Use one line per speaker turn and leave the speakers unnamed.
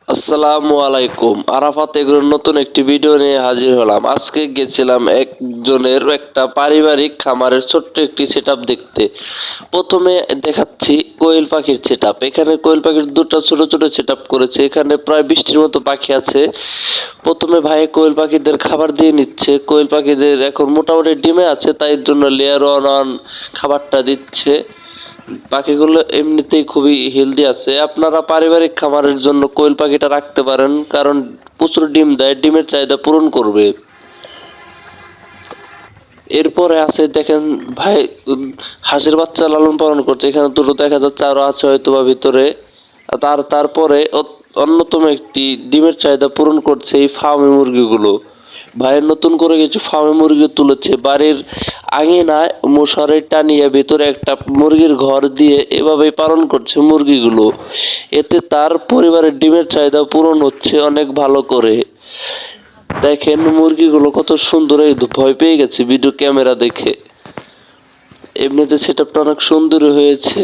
আসসালামু আলাইকুম। আরাফাত এগুলোর নতুন একটি ভিডিও নিয়ে হাজির হলাম। আজকে গেছিলাম একজনের একটা পারিবারিক খামারের ছোট্ট একটি সেটআপ দেখতে। প্রথমে দেখাচ্ছি কোয়েল পাখির সেটআপ। এখানে কোয়েল পাখির দুটো ছোট ছোট সেটআপ করেছে। এখানে প্রায় 20টির মতো পাখি আছে। প্রথমে ভাই কোয়েল পাখিদের খাবার দিয়ে নিচ্ছে। কোয়েল পাখিদের এখন মোটামুটি ডিমে আছে, তাই জন্য লেয়ার ওয়ান খাবারটা দিচ্ছে। পাখিগুলো এমনিতেই খুবই হেলদি আছে। আপনারা পারিবারিক খামারের জন্য কোয়েল পাখিটা রাখতে পারেন, কারণ প্রচুর ডিম দেয়, ডিমের চাহিদা পূরণ করবে। এরপরে আছে দেখেন ভাই, হাঁসের বাচ্চা লালন পালন করছে। এখানে দুটো দেখা যাচ্ছে, আরো আছে হয়তো বা ভিতরে। তারপরে অন্যতম একটি ডিমের চাহিদা পূরণ করছে এই ফার্মি মুরগিগুলো। ভাইয়ের নতুন করে কিছু ফার্মি মুরগি তুলেছে। বাড়ির আঙিনায় মশারি টানিয়ে ভিতরে একটা মুরগির ঘর দিয়ে এভাবেই পালন করছে মুরগিগুলো। এতে তার পরিবারের ডিমের চাহিদা পূরণ হচ্ছে অনেক ভালো করে। দেখেন মুরগিগুলো কত সুন্দর, এই ভয় পেয়ে গেছে ভিডিও ক্যামেরা দেখে। এমনিতে সেটআপটা অনেক সুন্দর হয়েছে।